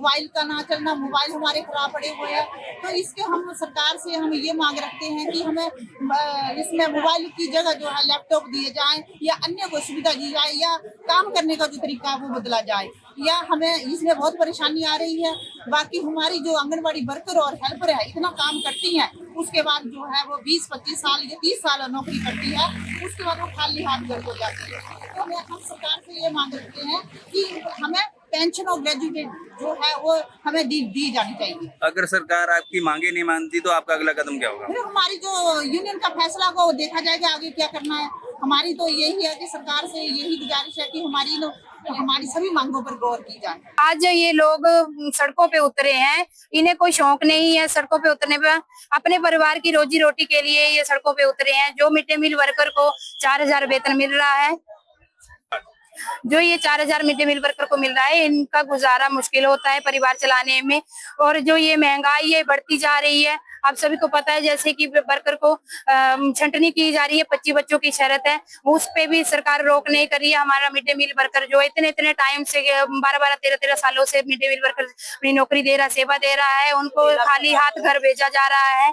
Mobile का ना चलना, मोबाइल हमारे खराब पड़े हुए हैं। तो इसके हम सरकार से हम ये मांग रखते हैं कि हमें इसमें मोबाइल की जगह जो है लैपटॉप दिए जाए या अन्य कोई सुविधा दी जाए, या काम करने का जो तरीका है वो बदला जाए, या हमें इसमें बहुत परेशानी आ रही है। बाकी हमारी जो आंगनबाड़ी वर्कर और हेल्पर है इतना काम करती हैं, उसके बाद जो है वो 20-25 साल या 30 साल नौकरी करती है, उसके बाद वो खाली हाथ घर को जाती है। तो हम सरकार से ये मांग रखते हैं कि हमें पेंशन और ग्रेजुएट जो है वो हमें दी जानी चाहिए। अगर सरकार आपकी मांगे नहीं मानती तो आपका अगला कदम क्या होगा? फिर हमारी जो यूनियन का फैसला को देखा जाएगा आगे क्या करना है। हमारी तो यही है कि सरकार से यही गुजारिश है कि हमारी सभी मांगों पर गौर की जाए। आज ये लोग सड़कों पे उतरे हैं, इन्हें कोई शौक नहीं है सड़कों पे उतरने पे, अपने परिवार की रोजी रोटी के लिए ये सड़कों पे उतरे हैं। जो मिड डे मील वर्कर को 4000 वेतन मिल रहा है, जो ये 4000 मिड डे मील वर्कर को मिल रहा है, इनका गुजारा मुश्किल होता है परिवार चलाने में। और जो ये महंगाई है बढ़ती जा रही है, आप सभी को पता है, जैसे कि वर्कर को छंटनी की जा रही है, 25 बच्चों की शर्त है, उस पे भी सरकार रोक नहीं कर रही है। हमारा मिड डे मील वर्कर जो इतने टाइम से 12-12, 13-13 सालों से मिड डे मील वर्कर अपनी नौकरी दे रहा, सेवा दे रहा है, उनको खाली हाथ घर भेजा जा रहा है।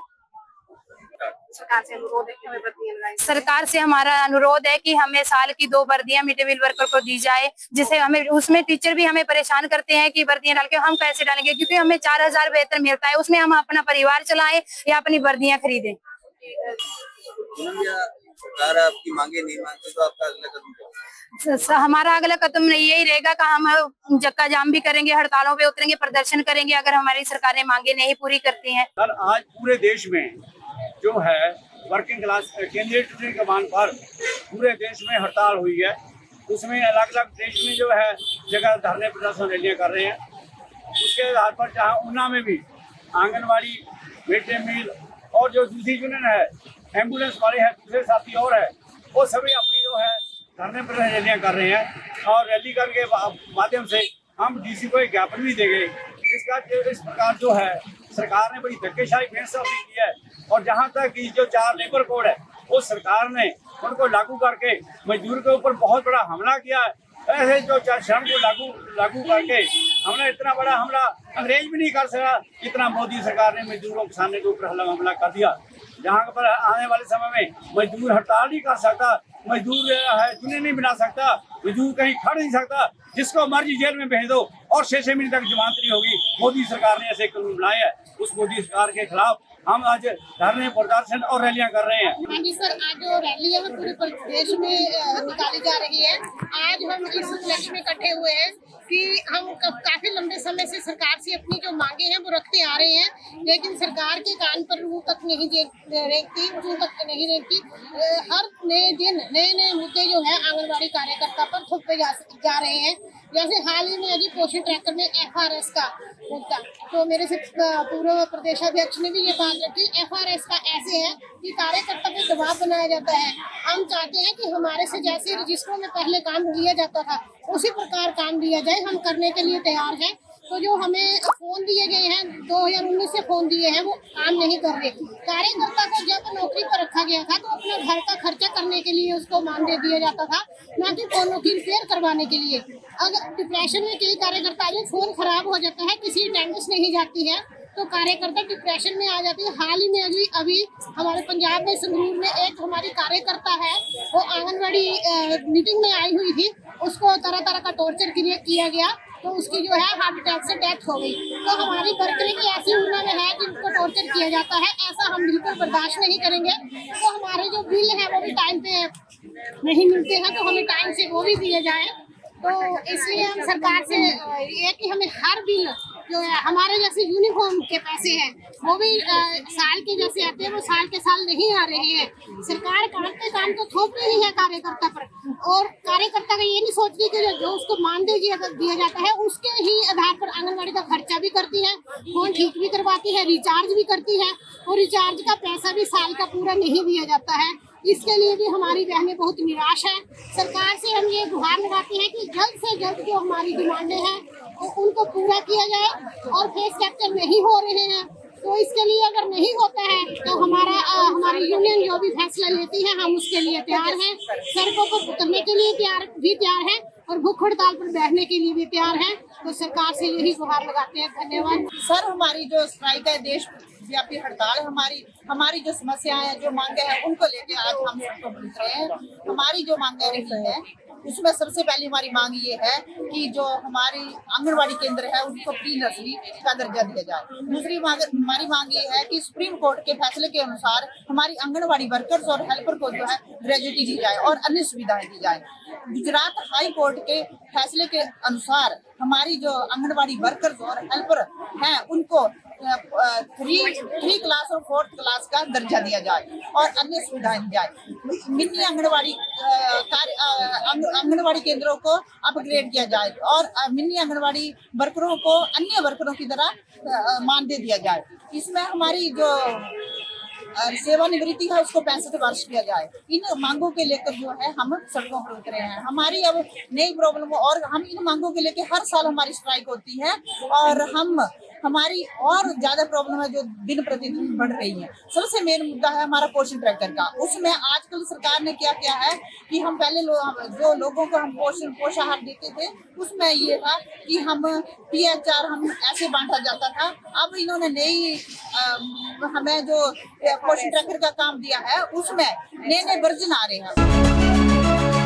सरकार से हमारा अनुरोध है कि हमें साल की 2 वर्दियां मिड डे मील वर्कर को दी जाए, जिसे हमें उसमें टीचर भी हमें परेशान करते हैं कि वर्दियां डाल के हम कैसे डालेंगे, क्योंकि हमें 4000 वेतन मिलता है, उसमें हम अपना परिवार चलाएं या अपनी वर्दियां खरीदें। सरकार आपकी मांगे नहीं मानती तो आपका अगला कदम क्या होगा? हमारा अगला कदम यही रहेगा कि हम चक्का जाम भी करेंगे, हड़तालों पे उतरेंगे, प्रदर्शन करेंगे अगर हमारी सरकारें मांगे नहीं पूरी करती हैं। सर आज पूरे देश में जो है वर्किंग क्लास केंद्रीय टीचर के मान पर पूरे देश में हड़ताल हुई है। उसमें अलग अलग देश में जो है जगह धरने प्रदर्शन रैलियां कर रहे हैं। उसके आधार पर जहाँ ऊना में भी आंगनबाड़ी, मिड डे मील और जो दूसरी यूनियन है, एम्बुलेंस वाले हैं, दूसरे साथी और है, वो सभी अपनी जो है धरने प्रदर्शन रैलियां कर रहे हैं। और रैली करके माध्यम से हम डीसी को एक ज्ञापन भी देंगे। इस प्रकार जो है सरकार ने बड़ी धक्केशाही फैसला की है। और जहां तक कि जो 4 लेबर कोड है वो सरकार ने उनको लागू करके मजदूर के ऊपर बहुत बड़ा हमला किया है। ऐसे जो श्रम को लागू करके हमने इतना बड़ा हमला अंग्रेज भी नहीं कर सका, इतना मोदी सरकार ने मजदूरों किसानों के ऊपर हमला कर दिया। जहाँ पर आने वाले समय में मजदूर हड़ताल नहीं कर सकता, मजदूर है यूनियन नहीं बना सकता, मजदूर कहीं खड़ नहीं सकता, जिसको मर्जी जेल में भेज दो और 6 महीने तक जमानत नहीं होगी। मोदी सरकार ने ऐसे कानून बनाए हैं, उस मोदी सरकार के खिलाफ हम आज धरने, प्रदर्शन और रैलियां कर रहे हैं। हाँ जी सर, आज जो रैली है वो पूरे प्रदेश में निकाली जा रही है। आज हम इस उपलक्ष्य में इकट्ठे हुए हैं कि हम काफी लंबे समय से सरकार से अपनी जो मांगे हैं वो रखते आ रहे हैं, लेकिन सरकार के कान पर रूह तक नहीं रेंगती, हर नए दिन नए मुद्दे जो है आंगनबाड़ी कार्यकर्ता पर थोपे जा रहे हैं। जैसे हाल ही में अभी पोषण ट्रैकर में FRS का मुद्दा, तो मेरे से पूर्व प्रदेशाध्यक्ष ने भी ये बात रखी। FRS का ऐसे है कि कार्यकर्ता पे दबाव बनाया जाता है। हम चाहते हैं कि हमारे से जैसे रजिस्ट्रों में पहले काम लिया जाता था उसी प्रकार काम लिया जाए, हम करने के लिए तैयार हैं। तो जो हमें फोन दिए गए हैं, 2019 से फोन दिए हैं, वो काम नहीं कर रहे। कार्यकर्ता को जब नौकरी पर रखा गया था तो अपने घर का खर्चा करने के लिए उसको मानदेय दिया जाता था, ना कि फोनों की रिपेयर करवाने के लिए। अगर डिप्रेशन में कई कार्यकर्ता जो फोन खराब हो जाता है, किसी अटेंडेंस नहीं जाती है, तो कार्यकर्ता डिप्रेशन में आ जाती है। हाल ही में अभी हमारे पंजाब में संगरूर में एक हमारी कार्यकर्ता है, वो आंगनबाड़ी मीटिंग में आई हुई थी, उसको तरह का टॉर्चर किया गया, तो उसकी जो है हार्ट अटैक से डेथ हो गई। तो हमारी वर्करें की ऐसी उम्र में है जिनको टॉर्चर किया जाता है, ऐसा हम बिल्कुल बर्दाश्त नहीं करेंगे। तो हमारे जो बिल है वो भी टाइम पे नहीं मिलते हैं, तो हमें टाइम से वो भी दिए जाए। तो इसलिए हम सरकार से ये कि हमें हर बिल जो है, हमारे जैसे यूनिफॉर्म के पैसे हैं वो भी साल के जैसे आते हैं, वो साल के साल नहीं आ रहे हैं। सरकार काम पे काम तो थोप रही है कार्यकर्ता पर, और कार्यकर्ता का ये नहीं सोच रही कि जो उसको मानदेय दिया जाता है उसके ही आधार पर आंगनबाड़ी का खर्चा भी करती है, फोन ठीक भी करवाती है, रिचार्ज भी करती है, और रिचार्ज का पैसा भी साल का पूरा नहीं दिया जाता है। इसके लिए भी हमारी बहनें बहुत निराश है। सरकार से हम ये गुहार लगाते हैं कि जल्द से जल्द जो हमारी डिमांडें हैं उनको पूरा किया जाए, और फेस कैप्चर नहीं हो रहे हैं तो इसके लिए अगर नहीं होता है तो हमारी यूनियन जो भी फैसला लेती है हम उसके लिए तैयार हैं, सड़कों पर उतरने के लिए तैयार हैं। और भूख हड़ताल पर बैठने के लिए भी तैयार हैं। तो सरकार से यही गुहार लगाते हैं। धन्यवाद। सर, हमारी जो स्ट्राइक है, देश व्यापी हड़ताल है, हमारी जो समस्याएं हैं, जो मांगे हैं, उनको लेके आज हम सबको पूछ रहे हैं। हमारी जो मांगे रही है उसमें सबसे पहली हमारी मांग ये है कि जो हमारी आंगनवाड़ी केंद्र है उनको प्री नर्सरी का दर्जा दिया जाए। दूसरी हमारी मांग ये है कि सुप्रीम कोर्ट के फैसले के अनुसार हमारी आंगनवाड़ी वर्कर्स और हेल्पर को जो है ग्रेजुटी दी जाए और अन्य सुविधाएं दी जाए। गुजरात हाई कोर्ट के फैसले के अनुसार हमारी जो आंगनवाड़ी वर्कर्स और हेल्पर हैं उनको 3 क्लास और 4th क्लास का दर्जा दिया जाए और अन्य सुविधाएं दी जाए। मिनी आंगनवाड़ी केंद्रों को अपग्रेड किया जाए और मिनी आंगनवाड़ी वर्करों को अन्य वर्करों की तरह मानदेय दिया जाए। इसमें हमारी जो सेवानिवृत्ति है उसको 65 वर्ष किया जाए। इन मांगों के लेकर जो है हम सड़कों पर उतरे हैं। हमारी अब नई प्रॉब्लम और हम इन मांगों के लेकर हर साल हमारी स्ट्राइक होती है और हमारी और ज्यादा प्रॉब्लम है जो दिन प्रतिदिन बढ़ रही है। सबसे मेन मुद्दा है हमारा पोषण ट्रैकर का। उसमें आजकल सरकार ने क्या किया है कि हम पहले जो लोगों को हम पोषाहार देते थे उसमें ये था कि हम PHR हम ऐसे बांटा जाता था। अब इन्होंने नई हमें जो पोषण ट्रैकर का काम दिया है उसमें नए वर्जन आ रहे हैं।